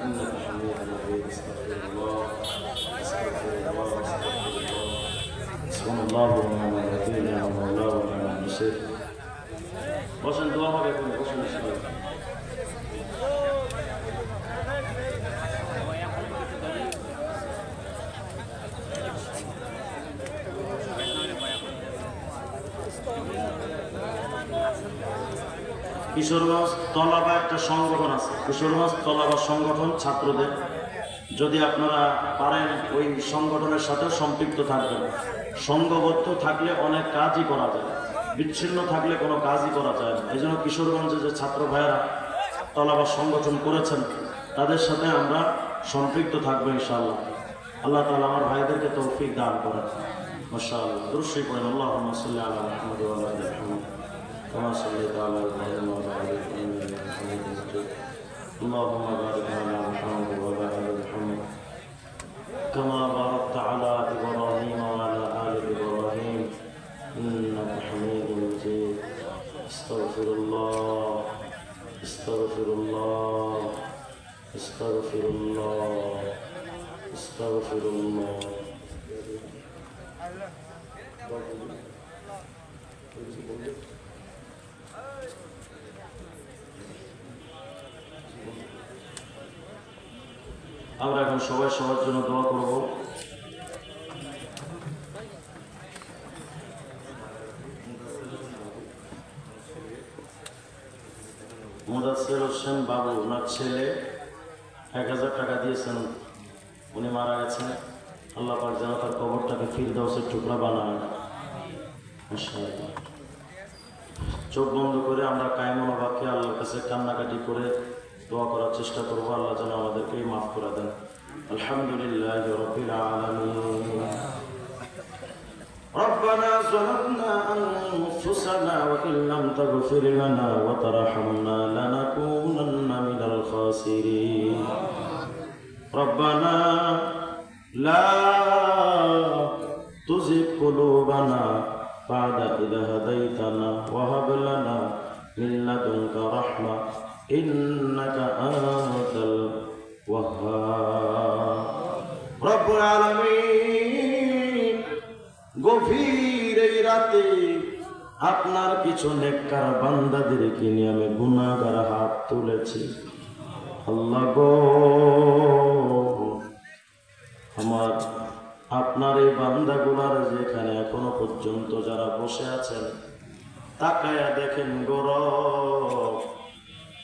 إنك حميد مجيد. استغفر الله استغفر الله استغفر الله. حسبنا الله ونعم الوكيل نعم المولى ونعم النصير. বসেন, দোয়া হবে এখন, বসেন সবাই। কিশোরগঞ্জ তলাবা একটা সংগঠন আছে, কিশোরগঞ্জ তলাবা সংগঠন ছাত্রদের। যদি আপনারা পারেন ওই সংগঠনের সাথে সম্পৃক্ত থাকবেন। সংঘবদ্ধ থাকলে অনেক কাজই করা যায়, বিচ্ছিন্ন থাকলে কোনো কাজই করা যায় না। এই জন্য কিশোরগঞ্জে যে ছাত্র ভাইয়েরা তলাবা সংগঠন করেছেন তাদের সাথে আমরা সম্পৃক্ত থাকবো ইনশাআল্লাহ। আল্লাহ তাআলা আমার ভাইদেরকে তৌফিক দান করেন। মাশাআল্লাহ। দুরূদ শরীফ পড়েন। আল্লাহুম্মা সাল্লি আলা মুহাম্মাদ ওয়া আলা আলি মুহাম্মাদ কামা সাল্লাইতা আলা ইব্রাহিম ওয়া আলা আলি ইব্রাহিম ইন্নাকা হামিদুম মাজিদ। اللهم بارك على محمد وعلى آل محمد كما باركت على إبراهيم وعلى آل إبراهيم إنك حميد مجيد. استغفر الله استغفر الله استغفر الله استغفر الله. আমরা এখন সবাই সবার জন্য দোয়া করব। মুদাসসির হোসেন বাবু, ওনার ছেলে 1000 টাকা দিয়েছেন, উনি মারা গেছেন। আল্লাহ পাক যেন তার কবরটাকে ফিরদাউসের টুকরা বানায়। ইনশাআল্লাহ। চোখ বন্ধ করে আমরা কায়মন বাক্যে আল্লাহর কাছে কান্নাকাটি করে দোয়া করার চেষ্টা করবো। আল্লাহ যেন আমাদেরকে মাফ করে দেন। আলহামদুলিল্লাহি রাব্বিল আলামিন। ربنا ظلمنا أنفسنا وإن لم تغفر لنا وترحمنا لنكونن من الخاسرين. ربنا لا تزغ قلوبنا بعد إذ هديتنا وهب لنا من لدنك رحمة إنك أنت الوهاب. رب العالمين, গভীর এই রাতে আপনার কিছু নেককার বান্দাদেরকে নিয়ে আমি গুনাহগার হাত তুলেছি। আল্লাহ গো, আমার আপনার এই বান্দাগুলার যেখানে এখনো পর্যন্ত যারা বসে আছেন তাকায়া দেখেন গৌরব।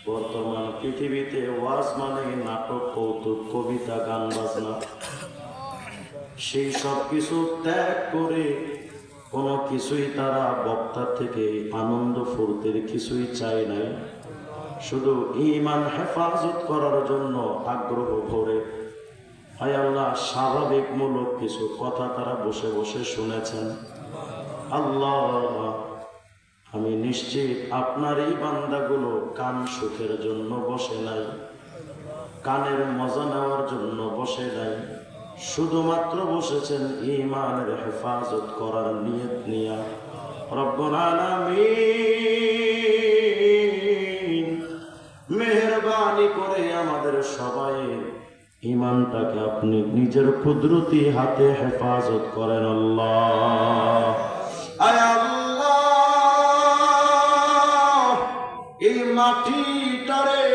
বর্তমান পৃথিবীতে ওয়াজ মানে নাটক, কৌতুক, কবিতা, গান বাজনা, সেই সব কিছু ত্যাগ করে কোনো কিছুই তারা বক্তার থেকে আনন্দ ফুর্তির কিছুই চায় নাই, শুধু ঈমান হেফাজত করার জন্য আগ্রহ ভরে হায় আল্লাহ স্বাভাবিকমূলক কিছু কথা তারা বসে বসে শুনেছেন। আল্লাহ, আমি নিশ্চিত আপনার এই বান্দাগুলো কান সুখের জন্য বসে নাই, কানের মজা নেওয়ার জন্য বসে নাই, শুধুমাত্র বসেছেন ঈমানের হেফাজত করার নিয়ত নিয়া। রব্বুল আলামিন, মেহেরবানি করে আমাদের সবাই ঈমানটাকে আপনি নিজের কুদরতি হাতে হেফাজত করেন। আল্লাহ, আয় আল্লাহ, এই মাটিটারে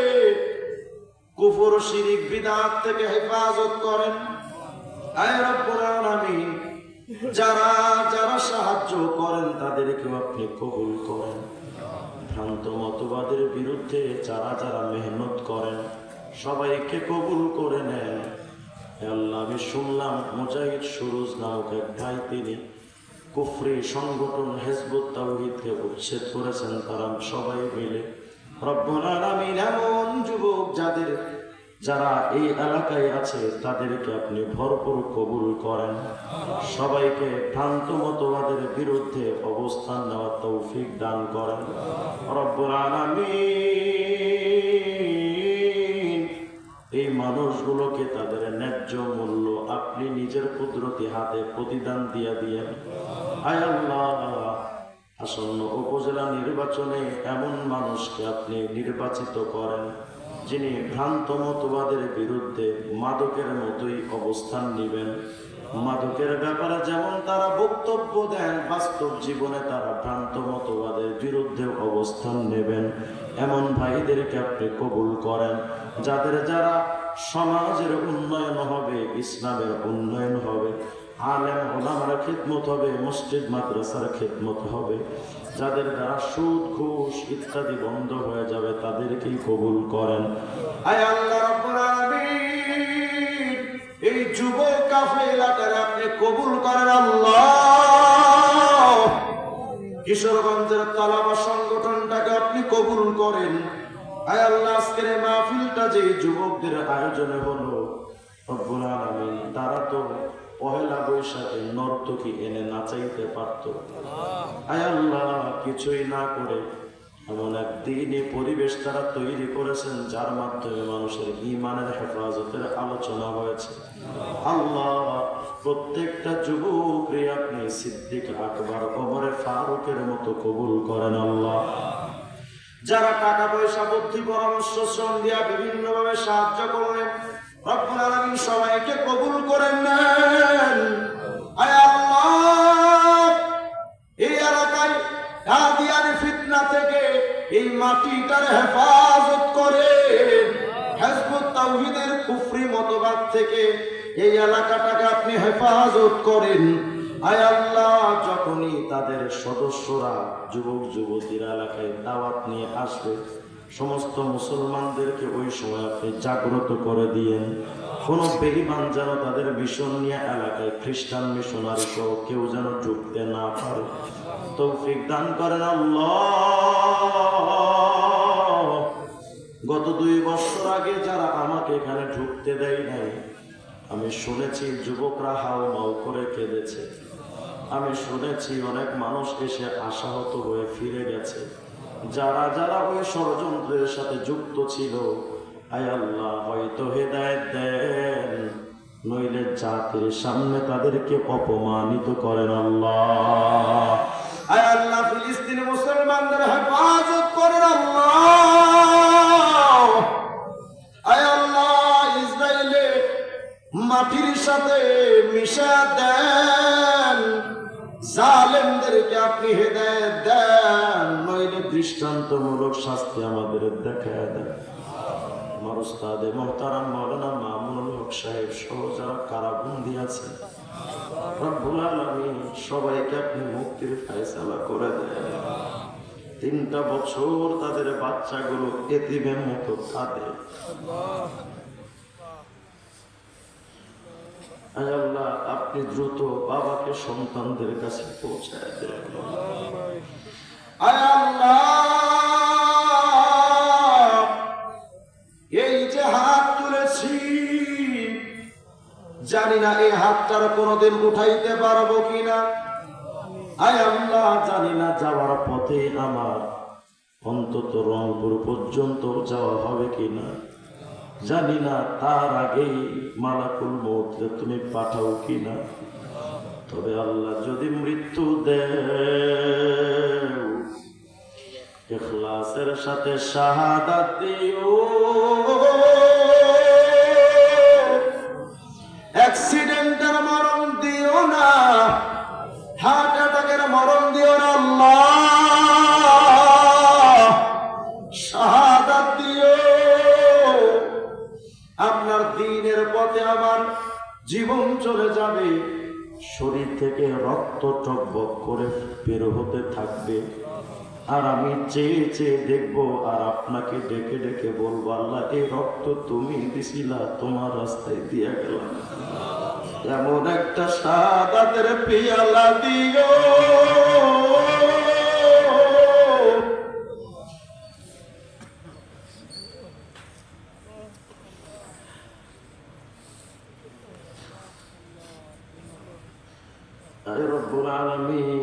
কুফর, শিরিক, বিদআত থেকে হেফাজত করেন। আয় রব্বুল আলামিন, যারা যারা সাহায্য করেন তাদেরকে আপনি কবুল করেন। ভ্রান্ত মতবাদের বিরুদ্ধে যারা যারা মেহনত করেন সবাইকে কবুল করে নেন। আল্লাহ, আমি শুনলাম মুজাহিদ সুরুজ নামক এক ভাই, তিনি কুফরি সংগঠন হিজবুত তাওহীদকে উচ্ছেদ করেছেন তারা সবাই মিলে। রব্বুল আলামিন, এমন যুবক যারা এই এলাকায় আছে তাদেরকে আপনি ভরপুর কবুল করেন। সবাইকে ভ্রান্ত মতবাদের বিরুদ্ধে অবস্থান নেওয়ার তৌফিক দান করেন। রব্বুল আলামিন, এই মানুষগুলোকে তাদের ন্যায্য মূল্য আপনি নিজের কুদরতি হাতে প্রতিদান দিয়েন। আয় আল্লাহ, আসন্ন উপজেলা নির্বাচনে এমন মানুষকে আপনি নির্বাচিত করেন যিনি ভ্রান্ত মতবাদের বিরুদ্ধে মাদকের মতোই অবস্থান নেবেন। মাদকের ব্যাপারে যেমন তারা বক্তব্য দেন, বাস্তব জীবনে তারা ভ্রান্ত মতবাদের বিরুদ্ধে অবস্থান নেবেন। এমন ভাইদেরকে আপনি কবুল করেন, যাদের যারা সমাজের উন্নয়ন হবে, ইসলামের উন্নয়ন হবে, আলেম ওলামার খিদমত হবে, মসজিদ মাদ্রাসার খিদমত হবে, যাদের দ্বারা সুদ ঘুষ ইত্যাদি বন্ধ হয়ে যাবে, তাদেরকেই কবুল করেন। আয় আল্লাহ রাব্বুল আলামিন, এই যুবক কাফেলাটারে আপনি কবুল করেন আল্লাহ। কিশোরগঞ্জের তালাবা সংগঠনটাকে আপনি কবুল করেন। আয় আল্লাহ, আজকের এই মাহফিলটা যে যুবকদের আয়োজনে হলো, রব্বুল আলামিন, তারা তো পহেলা বৈশাখে নর্তকী এনে নাচাইতে পারত। আয় আল্লাহ, কিছুই না করে এমন এক দিনই পরিবেশ তারা তৈরি করেছেন, যার মাধ্যমে মানুষের ঈমানের হেফাজতের আলোচনা হয়েছে। আল্লাহ, প্রত্যেকটা যুবকরে আপনি সিদ্দিক আকবর, ওমরে ফারুকের মতো কবুল করেন আল্লাহ। যারা টাকা পয়সা বুদ্ধি পরামর্শ শ্রম দিয়া বিভিন্ন ভাবে সাহায্য করলেন, রব্বুল আলামিন সবাইকে কবুল করেন নেন। আয় আল্লাহ, এই এলাকায় কাদিয়ানি ফিতনা থেকে এই মাটিটার হেফাজত করেন। হিজবুত তাওহীদের কুফরি মতবাদ থেকে এই এলাকাটাকে আপনি হেফাজত করেন। আয় আল্লাহ, যখনই তাদের সদস্যরা যুবক যুবতীরা এলাকায় দাওয়াত নিয়ে আসবে, সমস্ত মুসলমানদেরকে ওই সময় আপনি জাগ্রত করে দিয়েন। কোন বেঈমান যেন তাদের মিশন নিয়ে এলাকায় খ্রিস্টান মিশনারি সহ কেউ যেন ঢুকতে না পারে, তৌফিক দান করেন আল্লাহ। গত 2 বছর আগে যারা আমাকে এখানে ঢুকতে দেয় নাই, আমি শুনেছি যুবকরা হাও মাও করে কেঁদেছে। আমি শুনেছি অনেক মানুষ এসে আশাহত হয়ে ফিরে গেছে। যারা যারা ওই ষড়যন্ত্রের সাথে যুক্ত ছিল, আয় আল্লাহ, হয়তো হেদায়েত দেন, নইলে জাতির সামনে তাদেরকে অপমানিত করেন আল্লাহ। আয় আল্লাহ, ফিলিস্তিনি মুসলমানদের হেফাজত করেন আল্লাহ। আয় আল্লাহ, ইসরায়েলে মাটির সাথে মিশা দেন, জালেমদেরকে আপনি হেদায়েত দেন, নইলে দৃষ্টান্তমূলক শাস্তি আমাদের দেখায় দেন। আমার উস্তাদে মুহতারাম মাওলানা মামুনুল হক সাহেব সহ যারা কারাবন্দি আছে, রব্বুল আলামিন সবাইকে আপনি মুক্তির ফয়সালা করে দেন। 3টা বছর তাদের বাচ্চাগুলো এতিমের মতো কাঁদে। আয় আল্লাহ, আপনি দ্রুত বাবাকে সন্তানদের কাছে পৌঁছায় দেন। আয় আল্লাহ, এই যে হাত তুলেছি, জানি না এই হাতটার কোনোদিন উঠাইতে পারবো কিনা। আয় আল্লাহ, জানি না যাওয়ার পথে আমার অন্তত রংপুর পর্যন্ত যাওয়া হবে কিনা, জানি না তার আগেই মালাকুল মউত তুমি পাঠাও কিনা। তবে আল্লাহ, যদি মৃত্যু দেও, ইখলাসের সাথে শাহাদাত দিও, অ্যাক্সিডেন্টের মরণ দিও না, হার্ট অ্যাটাকের মরণ দিও না আল্লাহ, শাহাদাত দিও। আপনার দ্বীনের পথে আমার জীবন চলে যাবে, শরীর থেকে রক্ত টকবক করে বের হতে থাকবে, আর আমি চেয়ে চেয়ে দেখবো, আর আপনাকে ডেকে ডেকে বলবো, আল্লাহ, এই রক্ত তুমি দিছিলা, তোমার রাস্তায় দিয়া গেলাম। এমন একটা শাহাদাতের পিয়ালা দিও, আয় রব্বুল আলামিন,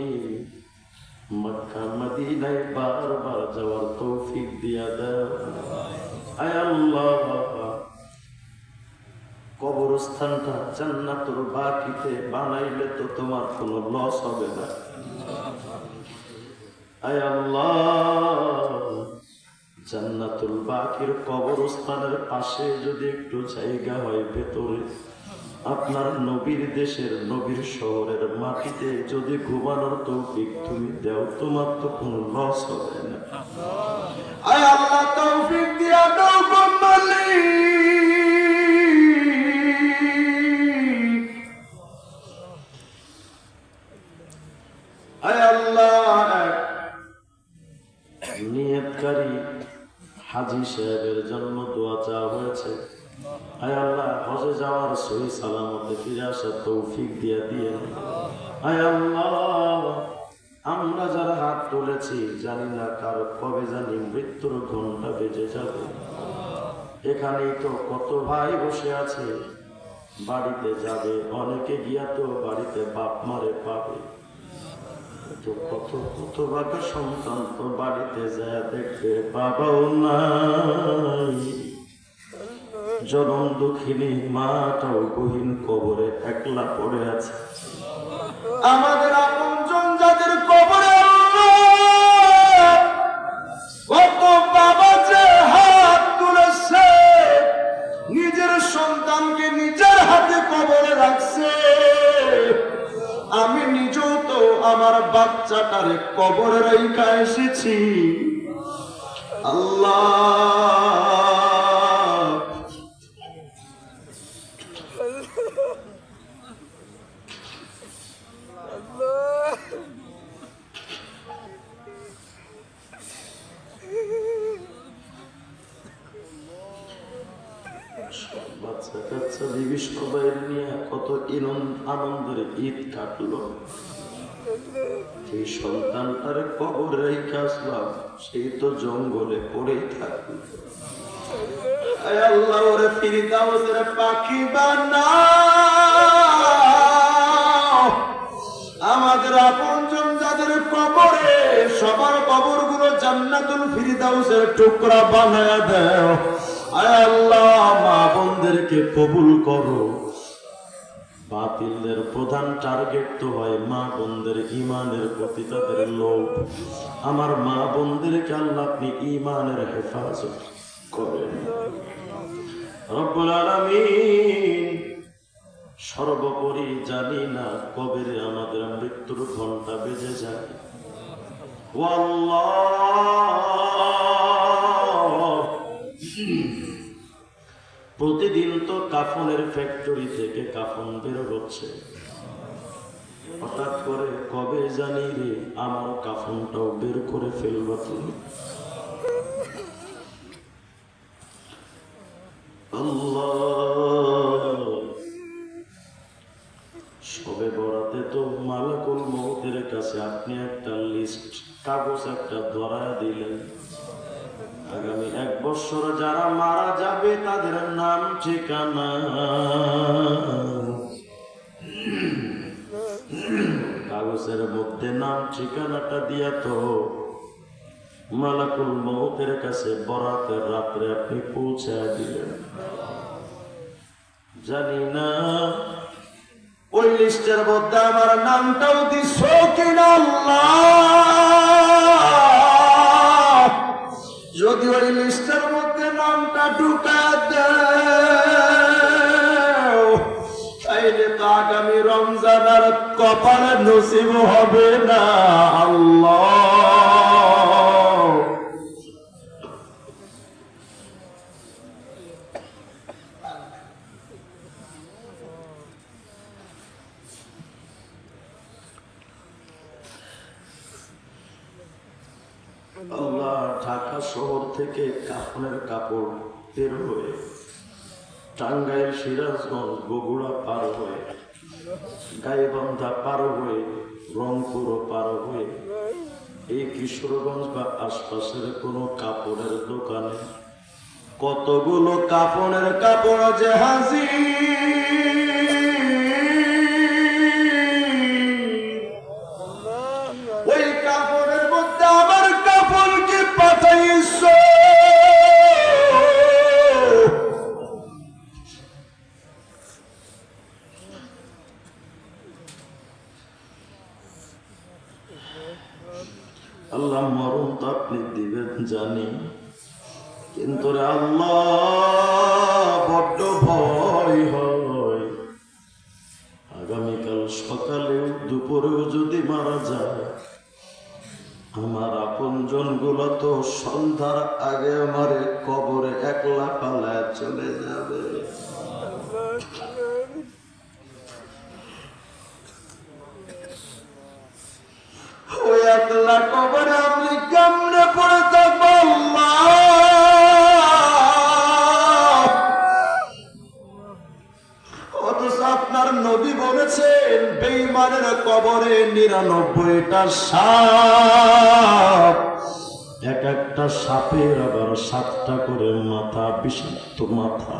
মক্কা মদিনায় বারবার যাওয়ার তৌফিক দিয়া দাও। আয় আল্লাহ, কবরস্থানটা জান্নাতুল বাকিতে বানাইলে তো তোমার কোনো লস হবে না। আয় আল্লাহ, জান্নাতুল বাকির কবরস্থানের পাশে যদি একটু জায়গা হয় ভেতরে, আপনার নবীর দেশের নবীর শহরের মাটিতে যদি ঘুমানোর তৌফিক তুমি দাও, তোমার তো কোনো লস হবে না। আয় আল্লাহ তৌফিক দিয়া দাও গো মালিক। আয় আল্লাহ নিয়তকারী হাজী সাহেবের জন্য দোয়া চাওয়া হয়েছে। আয় আল্লাহ হজে যাওয়ার সহি সালামতে ফিরে আসার তৌফিক দিয়ে দিয়ে। আয় আল্লাহ আমরা যারা হাত তুলেছি জানি না কার কবে জানি মৃত্যুর ঘন্টা বেজে যাবে। এখানেই তো কত ভাই বসে আছে, বাড়িতে যাবে, অনেকে গিয়া তো বাড়িতে বাপ মারে পাবে। তো কত কত বাবা সন্তান তো বাড়িতে যায় দেখবে বাবাও নাই। জনম দুঃখিনী মাটাও গহীন কবরে একলা পড়ে আছে। আমাদের আপনজন যাদের কবরে কত বাবা যে হাত তুলেছে, নিজের সন্তানকে নিজের হাতে কবরে রাখছে। আমি নিজেও তো আমার বাচ্চাটারে কবরে রেখে এসেছি। আল্লাহ বাচ্চা কাচ্চা বিবি সবাই নিয়ে কত আনন্দের ঈদ কাটলো। সেই সন্তানটার কবর রেখে আসলাম, সেই তো জঙ্গলে পড়েই থাকলো। আল্লাহ ওরে ফিরদাউসের পাখি বানাও। আমাদের আপনজন যাদের কবরে, সবার কবরগুলো জান্নাতুল ফিরদাউসের টুকরা বানায়া দাও। আয় আল্লাহ মা বোনদেরকে কবুল করো। বাতিলদের প্রধান টার্গেট তো হয় মা বোনদের ঈমানের প্রতি তাদের লোভ। আমার মা বোনদেরকে আল্লাহ আপনি ঈমানের হেফাজত করেন রব্বুল আলামিন। সর্বোপরি জানি না কবে আমাদের মৃত্যুর ঘন্টা বেজে যায়। প্রতিদিন তো কাফনের ফ্যাক্টরি থেকে কাফন বের হচ্ছে। হঠাৎ করে কবে জানি রে আমার কাফনটাও বের করে ফেলবা তুমি। আল্লাহ সবে বরাতে তো মালাকুল মউতের কাছে আপনি একটা লিস্ট কাগজ একটা ধরায় দিলেন। আগামী 1 বছর যারা মারা যাবে তাদের নাম ঠিকানা কাগজের মধ্যে নাম ঠিকানাটা দিয়া তো মালাকুল মউতের কাছে বরাতের রাত্রে আপনি পৌঁছায় দিলেন। জানি না ওই লিস্টের মধ্যে আমার নামটাও দিছ কিনা আল্লাহ। যদি ওই লিস্টের মধ্যে নামটা ঢুকা দেও তাইলে তো আগামী রমজান আর কপালে নসিব হবে না আল্লাহ। আল্লাহ ঢাকা শহর থেকে কাফনের কাপড় বের হয়ে টাঙ্গাইল, সিরাজগঞ্জ, বগুড়া পার হয়ে, গাইবান্ধা পার হয়ে, রংপুর পার হয়ে এই কিশোরগঞ্জ বা আশপাশের কোনো কাপড়ের দোকানে কতগুলো কাফনের কাপড় যে ওই কাপড়ের মধ্যে আমার কাপড়কে পাঠাইছ। আল্লাহ মরণ তো আপনি দিবেন জানি, কিন্তু রে আল্লাহ বড্ড ভয় হয়, আগামীকাল সকালেও দুপুরেও যদি মারা যায়, আমার আপনজন গুলো তো সন্ধ্যার আগে আমার কবরে একলা পালায় চলে যাবে। ওই একলা কবরে আপনি কেমনে পড়ে থাকবো? অথচ আপনার নবী বলেছেন বেঈমানের কবরে ৯৯টা সাপ, এক একটা সাপের আবার ৭টা করে মাথা, বিষাক্ত মাথা।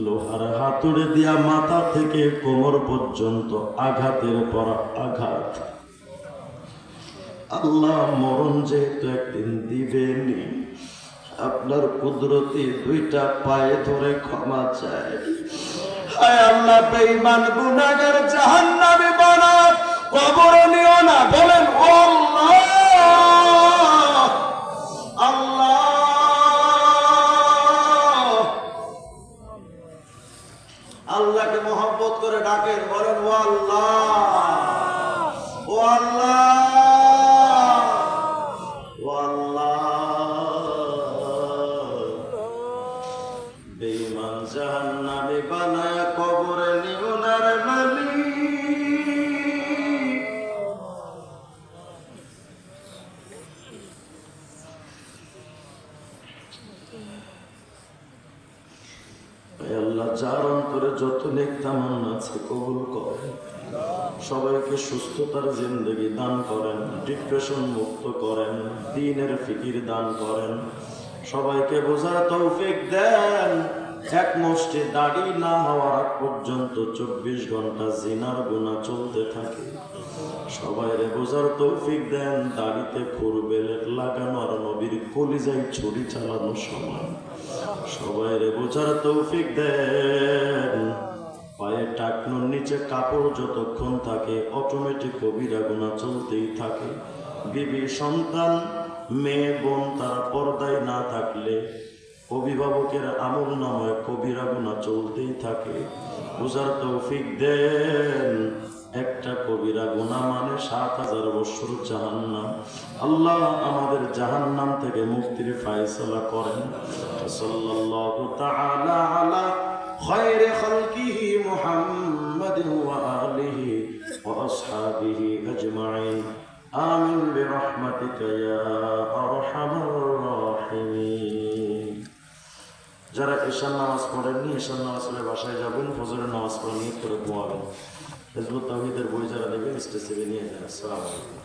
লোহার হাতুড়ে দিয়া মাথা থেকে কোমর পর্যন্ত আঘাতের পর আঘাত। আল্লাহ মরণ যেহেতু একদিন দিবেনি, আপনার কুদরতি ২টা পায়ে ধরে ক্ষমা চায়। হায় আল্লাহ, বেঈমান গুনাহগার জাহান্নামী বানাও, কবরে নিও না। বলেন ও আল্লাহ, আল্লাহ। আল্লাহকে মহব্বত করে ডাকেন, বলেন ও আল্লাহ, ও আল্লাহ, ও আল্লাহ। বেঈমান জাহান্নামী বানায় কবরে নিও না রে মালিক। আল্লাহ, যার অন্তরে যত নেক তামান্না আছে কবুল করেন, সবাইকে সুস্থতার জিন্দেগি দান করেন, ডিপ্রেশন মুক্ত করেন, দ্বীনের ফিকির দান করেন, সবাইকে বোঝার তৌফিক দেন। এক মুষ্টি দাড়ি না হওয়ার আগ পর্যন্ত ২৪ ঘন্টা জিনার গুনাহ চলতে থাকে। সবাইরে বোঝার তৌফিক দেন, দাড়িতে খুর বেলেট লাগানো আর নবীর কলিজায় ছুরি চালানো সমান। সবাইরে বোঝার তৌফিক দেন, পায়ে টাকনোর নিচে কাপড় যতক্ষণ থাকে অটোমেটিক কবিরা গুনাহ চলতেই থাকে। বিবি, সন্তান, মেয়ে, বোন তারা পর্দায় না থাকলে অভিভাবকের আমল নামায় কবিরা গুনাহ চলতেই থাকে। বুঝার তৌফিক দেন, একটা কবিরা গুনাহ মানে ৭,০০০ বছর জাহান্নাম। আল্লাহ আমাদের জাহান্নাম থেকে মুক্তির ফায়সালা করেন। সাল্লাল্লাহু তাআলা আলা খায়রি খালকিহি মুহাম্মাদিন ওয়া আলিহি ওয়া আসহাবিহি আজমাইন। আমিন বিরহমাতিকা ইয়া আরহামার রাহিমিন। যারা ঈশার নামাজ পড়েননি, ঈশার নামাজ পড়ে বাসায় যাবেন, ফজরের নামাজ পড়ে নিয়ে করে ঘুমাবেন। হিজবুত তাওহীদের বই যারা নেবেন স্টেজ থেকে নিয়ে যান। আসসালামু আলাইকুম।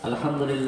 আলহামদুলিল্লাহ।